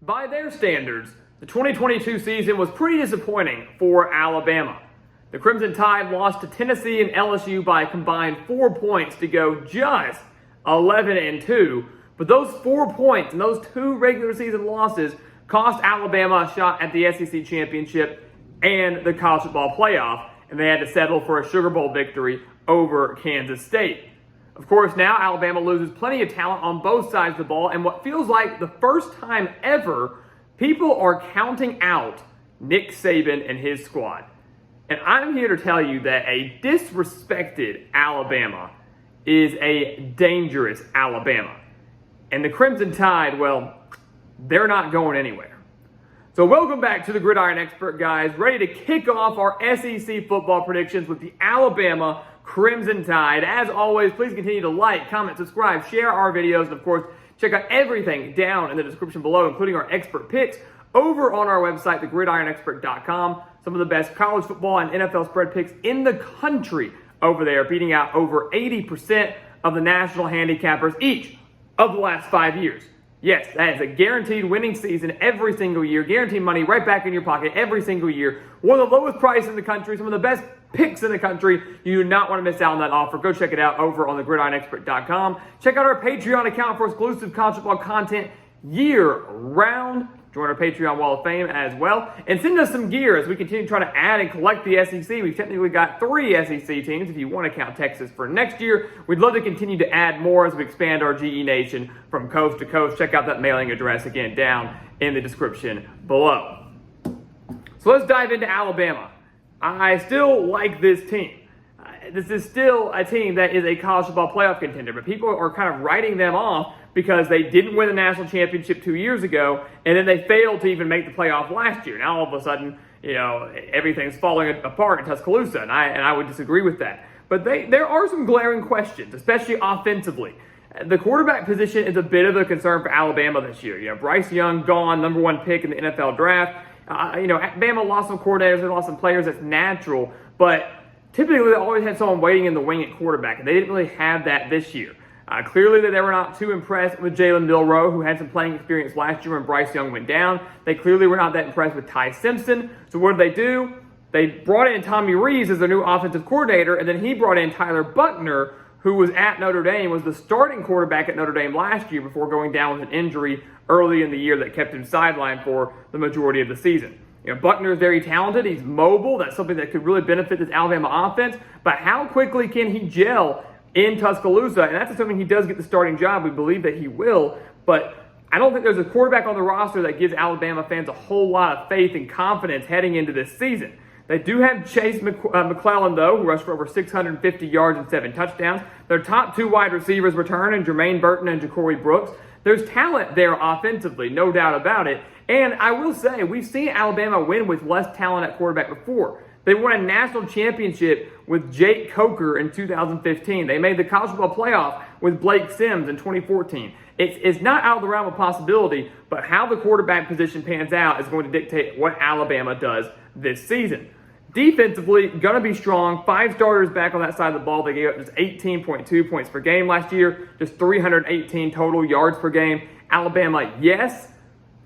by their standards, the 2022 season was pretty disappointing for Alabama. The Crimson Tide lost to Tennessee and LSU by a combined 4 points to go just 11-2. But those 4 points and those 2 regular season losses cost Alabama a shot at the SEC championship and the college football playoff, and they had to settle for a Sugar Bowl victory over Kansas State. Of course, now Alabama loses plenty of talent on both sides of the ball, and what feels like the first time ever, people are counting out Nick Saban and his squad. And I'm here to tell you that a disrespected Alabama is a dangerous Alabama. And the Crimson Tide, well, they're not going anywhere. So welcome back to the Gridiron Expert, guys. Ready to kick off our SEC football predictions with the Alabama Crimson Tide. As always, please continue to like, comment, subscribe, share our videos, and of course, check out everything down in the description below, including our expert picks over on our website, thegridironexpert.com. Some of the best college football and NFL spread picks in the country over there, beating out over 80% of the national handicappers each of the last 5 years. Yes, that is a guaranteed winning season every single year, guaranteed money right back in your pocket every single year. One of the lowest prices in the country, some of the best picks in the country. You do not want to miss out on that offer. Go check it out over on thegridironexpert.com. Check out our Patreon account for exclusive college football content year-round. Join our Patreon Wall of Fame as well. And send us some gear as we continue to try to add and collect the SEC. We've technically got 3 SEC teams if you want to count Texas for next year. We'd love to continue to add more as we expand our GE Nation from coast to coast. Check out that mailing address again down in the description below. So let's dive into Alabama. I still like this team. This is still a team that is a college football playoff contender, but people are kind of writing them off because they didn't win the national championship 2 years ago, and then they failed to even make the playoff last year. Now all of a sudden, everything's falling apart in Tuscaloosa, and I would disagree with that. But there are some glaring questions, especially offensively. The quarterback position is a bit of a concern for Alabama this year. Bryce Young gone, number 1 pick in the NFL draft. Alabama lost some coordinators, they lost some players. That's natural, but typically they always had someone waiting in the wing at quarterback, and they didn't really have that this year. Clearly, they were not too impressed with Jalen Milroe, who had some playing experience last year when Bryce Young went down. They clearly were not that impressed with Ty Simpson. So what did they do? They brought in Tommy Rees as their new offensive coordinator, and then he brought in Tyler Buchner, who was at Notre Dame, was the starting quarterback at Notre Dame last year before going down with an injury early in the year that kept him sidelined for the majority of the season. Buchner is very talented. He's mobile. That's something that could really benefit this Alabama offense. But how quickly can he gel in Tuscaloosa? And that's assuming he does get the starting job. We believe that he will. But I don't think there's a quarterback on the roster that gives Alabama fans a whole lot of faith and confidence heading into this season. They do have Chase McClellan, though, who rushed for over 650 yards and 7 touchdowns. Their top 2 wide receivers return in Jermaine Burton and Ja'Cory Brooks. There's talent there offensively, no doubt about it. And I will say, we've seen Alabama win with less talent at quarterback before. They won a national championship with Jake Coker in 2015. They made the college football playoff with Blake Sims in 2014. It's not out of the realm of possibility, but how the quarterback position pans out is going to dictate what Alabama does this season. Defensively, going to be strong. 5 starters back on that side of the ball. They gave up just 18.2 points per game last year, just 318 total yards per game. Alabama, yes,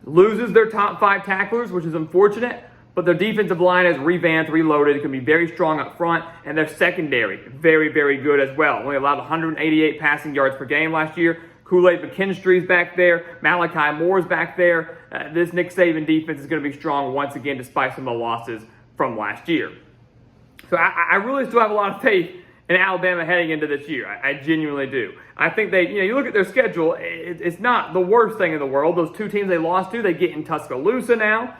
loses their top 5 tacklers, which is unfortunate, but their defensive line is revamped, reloaded. It can be very strong up front, and their secondary, very, very good as well. Only allowed 188 passing yards per game last year. Kool-Aid McKinstry's back there. Malachi Moore's back there. This Nick Saban defense is going to be strong once again, despite some of the losses from last year. So I really still have a lot of faith in Alabama heading into this year. I genuinely do. I think you look at their schedule, it's not the worst thing in the world. Those 2 teams they lost to, they get in Tuscaloosa now.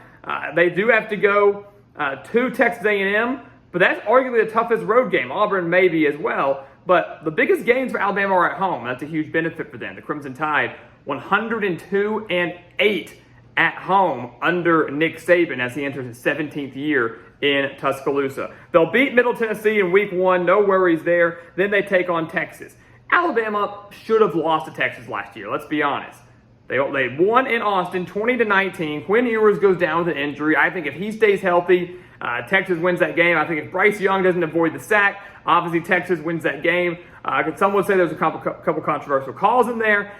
They do have to go to Texas A&M, but that's arguably the toughest road game. Auburn maybe as well. But the biggest games for Alabama are at home. That's a huge benefit for them. The Crimson Tide, 102-8 at home under Nick Saban as he enters his 17th year in Tuscaloosa. They'll beat Middle Tennessee in week 1. No worries there. Then they take on Texas. Alabama should have lost to Texas last year. Let's be honest. They won in Austin 20-19. Quinn Ewers goes down with an injury. I think if he stays healthy, Texas wins that game. I think if Bryce Young doesn't avoid the sack, obviously Texas wins that game. Some would say there's a couple controversial calls in there.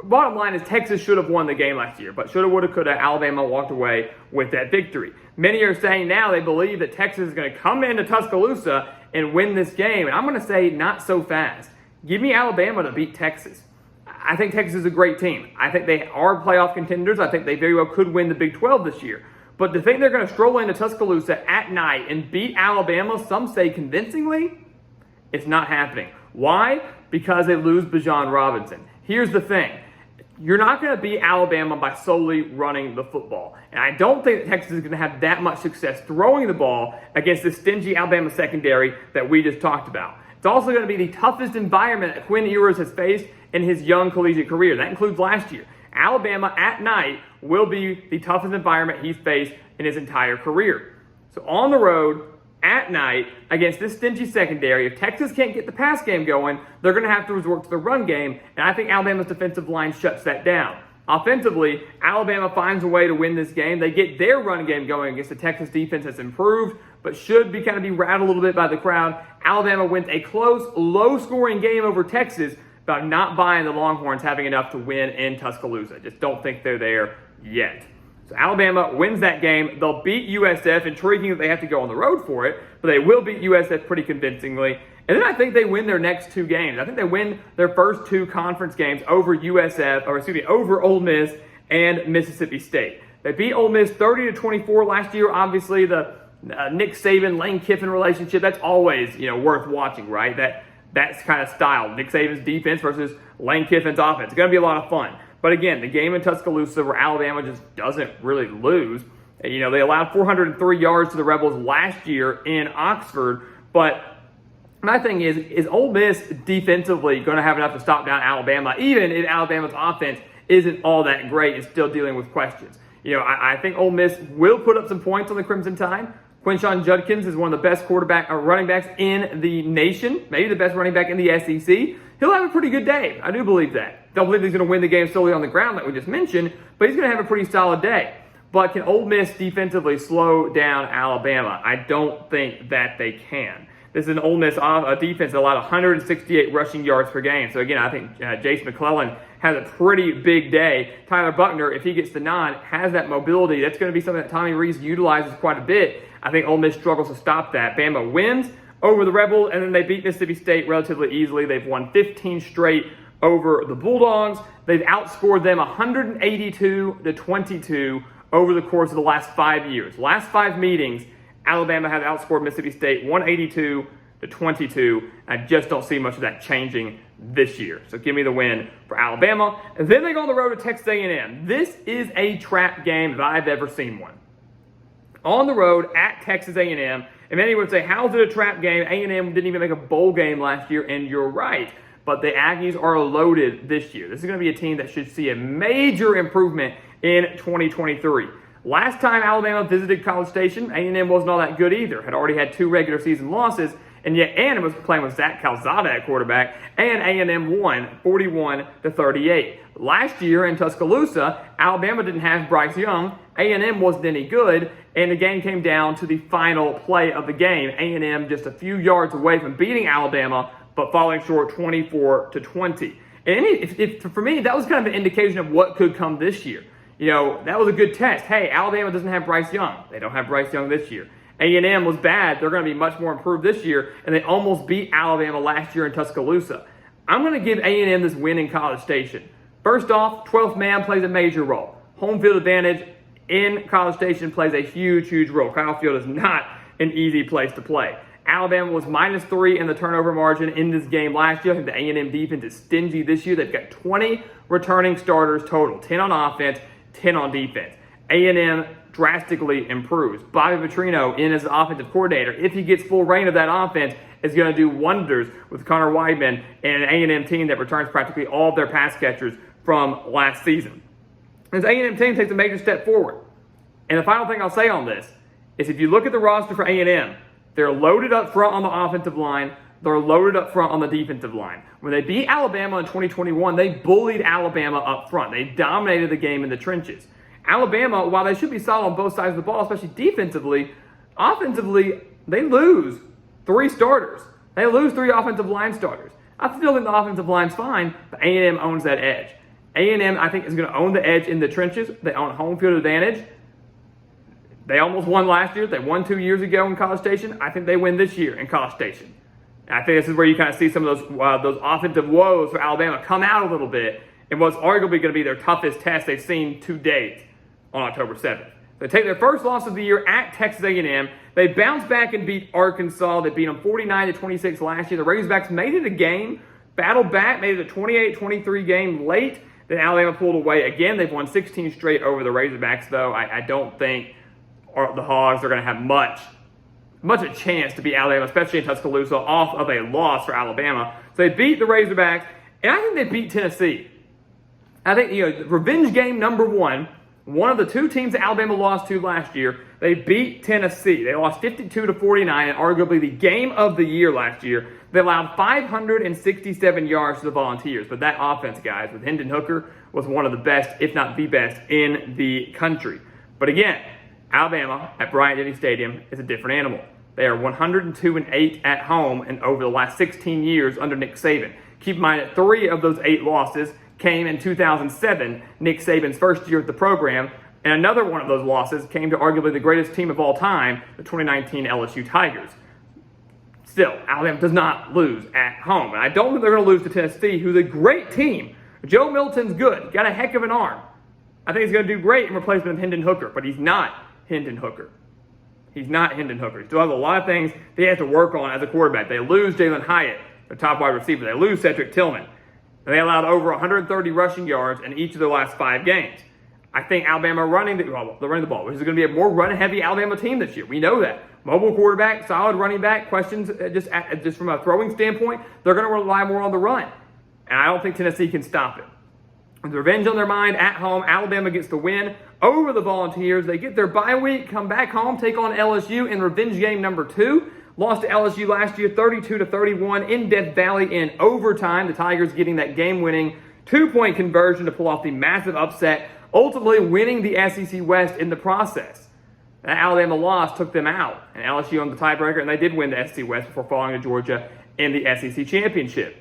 bottom line is Texas should have won the game last year, but shoulda, woulda, coulda, Alabama walked away with that victory. Many are saying now they believe that Texas is going to come into Tuscaloosa and win this game, and I'm going to say not so fast. Give me Alabama to beat Texas. I think Texas is a great team. I think they are playoff contenders. I think they very well could win the Big 12 this year. But to think they're going to stroll into Tuscaloosa at night and beat Alabama, some say convincingly, it's not happening. Why? Because they lose Bijan Robinson. Here's the thing. You're not going to beat Alabama by solely running the football. And I don't think that Texas is going to have that much success throwing the ball against the stingy Alabama secondary that we just talked about. It's also going to be the toughest environment that Quinn Ewers has faced in his young collegiate career. That includes last year. Alabama at night will be the toughest environment he's faced in his entire career. So on the road, at night, against this stingy secondary, if Texas can't get the pass game going, they're going to have to resort to the run game, and I think Alabama's defensive line shuts that down. Offensively, Alabama finds a way to win this game. They get their run game going against the Texas defense that's improved, but should be kind of be rattled a little bit by the crowd. Alabama wins a close, low-scoring game over Texas, but I'm not buying the Longhorns having enough to win in Tuscaloosa. Just don't think they're there yet. So Alabama wins that game. They'll beat USF. Intriguing that they have to go on the road for it, but they will beat USF pretty convincingly. And then I think they win their next two games. I think they win their first two conference games over over Ole Miss and Mississippi State. They beat Ole Miss 30-24 last year. Obviously, the Nick Saban, Lane Kiffin relationship, that's always worth watching, right? That's kind of style. Nick Saban's defense versus Lane Kiffin's offense. It's going to be a lot of fun. But again, the game in Tuscaloosa where Alabama just doesn't really lose. They allowed 403 yards to the Rebels last year in Oxford. But my thing is Ole Miss defensively going to have enough to stop down Alabama, even if Alabama's offense isn't all that great and still dealing with questions? I think Ole Miss will put up some points on the Crimson Tide. Quinshon Judkins is one of the best running backs in the nation, maybe the best running back in the SEC. He'll have a pretty good day. I do believe that. Don't believe he's going to win the game solely on the ground like we just mentioned, but he's going to have a pretty solid day. But can Ole Miss defensively slow down Alabama? I don't think that they can. This is an Ole Miss defense that allowed 168 rushing yards per game. So again, I think Jace McClellan has a pretty big day. Tyler Buchner, if he gets the nod, has that mobility. That's going to be something that Tommy Rees utilizes quite a bit. I think Ole Miss struggles to stop that. Bama wins over the Rebels, and then they beat Mississippi State relatively easily. They've won 15 straight over the Bulldogs. They've outscored them 182-22 over the course of the last 5 years. Last 5 meetings, Alabama has outscored Mississippi State 182-22. I just don't see much of that changing this year. So give me the win for Alabama. And then they go on the road to Texas A&M. This is a trap game if I've ever seen one. On the road at Texas A&M, and many would say, how's it a trap game? A&M didn't even make a bowl game last year, and you're right. But the Aggies are loaded this year. This is going to be a team that should see a major improvement in 2023. Last time Alabama visited College Station, A&M wasn't all that good either. Had already had 2 regular season losses, and yet A&M was playing with Zach Calzada at quarterback, and A&M won 41-38. Last year in Tuscaloosa, Alabama didn't have Bryce Young. A&M wasn't any good, and the game came down to the final play of the game. A&M just a few yards away from beating Alabama, but falling short 24-20. And for me, that was kind of an indication of what could come this year. That was a good test. Hey, Alabama doesn't have Bryce Young. They don't have Bryce Young this year. A&M was bad. They're going to be much more improved this year, and they almost beat Alabama last year in Tuscaloosa. I'm going to give A&M this win in College Station. First off, 12th man plays a major role. Home field advantage in College Station plays a huge, huge role. Kyle Field is not an easy place to play. Alabama was -3 in the turnover margin in this game last year. I think the A&M defense is stingy this year. They've got 20 returning starters total, 10 on offense, 10 on defense. A&M drastically improves. Bobby Petrino in as the offensive coordinator, if he gets full reign of that offense, is going to do wonders with Connor Weidman and an A&M team that returns practically all of their pass catchers from last season. This A&M team takes a major step forward. And the final thing I'll say on this is if you look at the roster for A&M, they're loaded up front on the offensive line. They're loaded up front on the defensive line. When they beat Alabama in 2021, they bullied Alabama up front. They dominated the game in the trenches. Alabama, while they should be solid on both sides of the ball, especially defensively, offensively, they lose 3 starters. They lose 3 offensive line starters. I still think the offensive line's fine, but A&M owns that edge. A&M, I think, is going to own the edge in the trenches. They own home field advantage. They almost won last year. They won 2 years ago in College Station. I think they win this year in College Station. And I think this is where you kind of see some of those offensive woes for Alabama come out a little bit in what's arguably going to be their toughest test they've seen to date on October 7th. They take their first loss of the year at Texas A&M. They bounce back and beat Arkansas. They beat them 49-26 last year. The Razorbacks made it a game, battled back, made it a 28-23 game late. Then Alabama pulled away again. They've won 16 straight over the Razorbacks, though. I don't think the Hogs are going to have much a chance to beat Alabama, especially in Tuscaloosa, off of a loss for Alabama. So they beat the Razorbacks, and I think they beat Tennessee. I think, revenge game number one of the two teams that Alabama lost to last year, they beat Tennessee. They lost 52-49, and arguably the game of the year last year. They allowed 567 yards to the Volunteers. But that offense, guys, with Hendon Hooker, was one of the best, if not the best, in the country. But again, Alabama at Bryant-Denny Stadium is a different animal. They are 102-8 at home and over the last 16 years under Nick Saban. Keep in mind that 3 of those 8 losses came in 2007, Nick Saban's first year at the program, and another one of those losses came to arguably the greatest team of all time, the 2019 LSU Tigers. Still, Alabama does not lose at home, and I don't think they're going to lose to Tennessee, who's a great team. Joe Milton's good, got a heck of an arm. I think he's going to do great in replacement of Hendon Hooker, but he's not Hendon Hooker. He's not Hendon Hooker. He still has a lot of things they have to work on as a quarterback. They lose Jalen Hyatt, their top wide receiver. They lose Cedric Tillman. They allowed over 130 rushing yards in each of their last 5 games. I think Alabama they're running the ball, which is going to be a more run-heavy Alabama team this year. We know that. Mobile quarterback, solid running back, questions just from a throwing standpoint, they're going to rely more on the run. And I don't think Tennessee can stop it. With revenge on their mind at home, Alabama gets the win over the Volunteers. They get their bye week, come back home, take on LSU in revenge game number 2. Lost to LSU last year, 32-31 in Death Valley in overtime. The Tigers getting that game-winning 2-point conversion to pull off the massive upset, ultimately winning the SEC West in the process. That Alabama loss took them out, and LSU on the tiebreaker, and they did win the SEC West before falling to Georgia in the SEC Championship.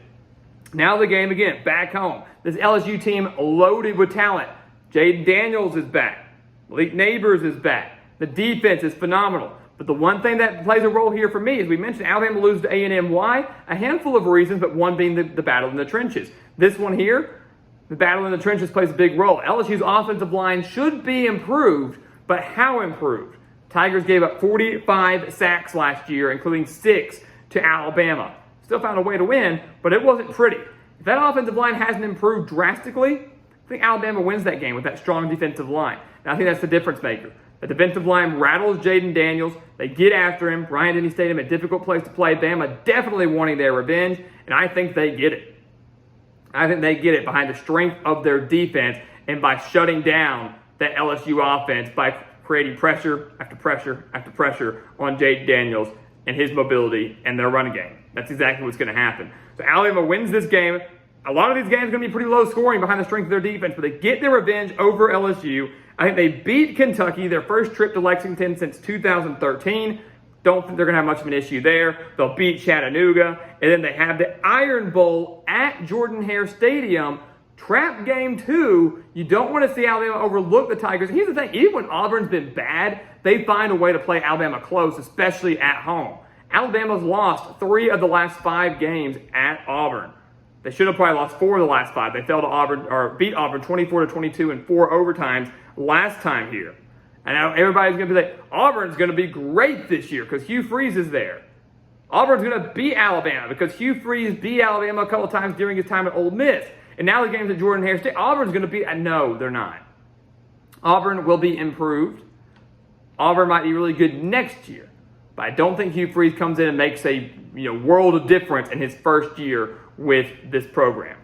Now the game again, back home. This LSU team loaded with talent. Jaden Daniels is back. Malik Neighbors is back. The defense is phenomenal. But the one thing that plays a role here for me, as we mentioned, Alabama loses to A&M. Why? A handful of reasons, but one being the battle in the trenches. This one here, the battle in the trenches plays a big role. LSU's offensive line should be improved, but how improved? Tigers gave up 45 sacks last year, including 6 to Alabama. Still found a way to win, but it wasn't pretty. If that offensive line hasn't improved drastically, I think Alabama wins that game with that strong defensive line. And I think that's the difference maker. The defensive line rattles Jaden Daniels. They get after him. Bryant-Denny Stadium, a difficult place to play. Bama definitely wanting their revenge, and I think they get it. I think they get it behind the strength of their defense and by shutting down that LSU offense by creating pressure after pressure after pressure on Jaden Daniels and his mobility and their run game. That's exactly what's going to happen. So Alabama wins this game. A lot of these games are going to be pretty low scoring behind the strength of their defense, but they get their revenge over LSU. I think they beat Kentucky, their first trip to Lexington since 2013. Don't think they're going to have much of an issue there. They'll beat Chattanooga. And then they have the Iron Bowl at Jordan-Hare Stadium. Trap game 2. You don't want to see Alabama overlook the Tigers. Here's the thing. Even when Auburn's been bad, they find a way to play Alabama close, especially at home. Alabama's lost 3 of the last 5 games at Auburn. They should have probably lost 4 of the last 5. They fell to Auburn, or beat Auburn 24-22 in 4 overtimes last time here. And now everybody's going to be like, Auburn's going to be great this year because Hugh Freeze is there. Auburn's going to beat Alabama because Hugh Freeze beat Alabama a couple times during his time at Ole Miss. And now the game's at Jordan-Hare State. Auburn's going to be, no, they're not. Auburn will be improved. Auburn might be really good next year. But I don't think Hugh Freeze comes in and makes a world of difference in his first year with this program.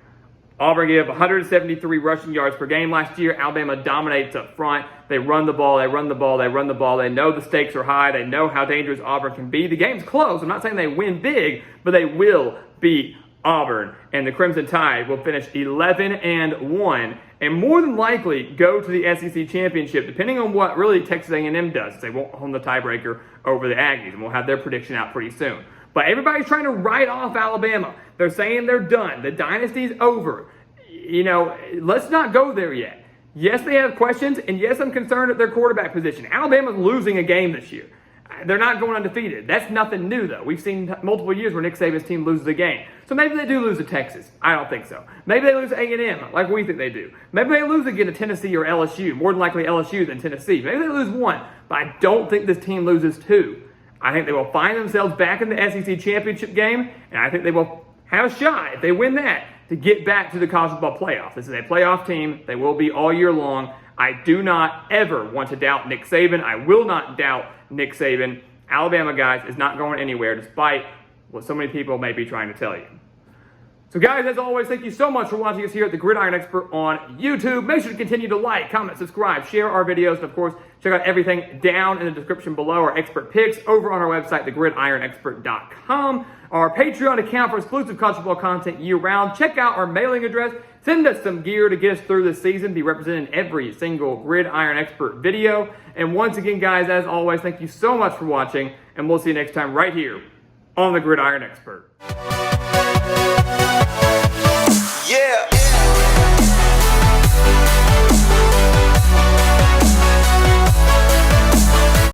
Auburn gave up 173 rushing yards per game last year. Alabama dominates up front. They run the ball, they run the ball, they run the ball. They know the stakes are high. They know how dangerous Auburn can be. The game's close. I'm not saying they win big, but they will beat Auburn. And the Crimson Tide will finish 11-1 and more than likely go to the SEC Championship, depending on what really Texas A&M does. They won't own the tiebreaker over the Aggies, and we'll have their prediction out pretty soon. But everybody's trying to write off Alabama. They're saying they're done. The dynasty's over. let's not go there yet. Yes, they have questions, and yes, I'm concerned at their quarterback position. Alabama's losing a game this year. They're not going undefeated. That's nothing new, though. We've seen multiple years where Nick Saban's team loses a game. So maybe they do lose to Texas. I don't think so. Maybe they lose to A&M, like we think they do. Maybe they lose again to Tennessee or LSU. More than likely LSU than Tennessee. Maybe they lose one, but I don't think this team loses two. I think they will find themselves back in the SEC championship game, and I think they will have a shot, if they win that, to get back to the college football playoff. This is a playoff team. They will be all year long. I do not ever want to doubt Nick Saban. I will not doubt Nick Saban. Alabama, guys, is not going anywhere despite what so many people may be trying to tell you. So, guys, as always, thank you so much for watching us here at the Gridiron Expert on YouTube. Make sure to continue to like, comment, subscribe, share our videos, and, of course, check out everything down in the description below, our expert picks over on our website, thegridironexpert.com, our Patreon account for exclusive college football content year-round. Check out our mailing address. Send us some gear to get us through this season, be represented in every single Gridiron Expert video. And once again, guys, as always, thank you so much for watching, and we'll see you next time right here on the Gridiron Expert. Yeah.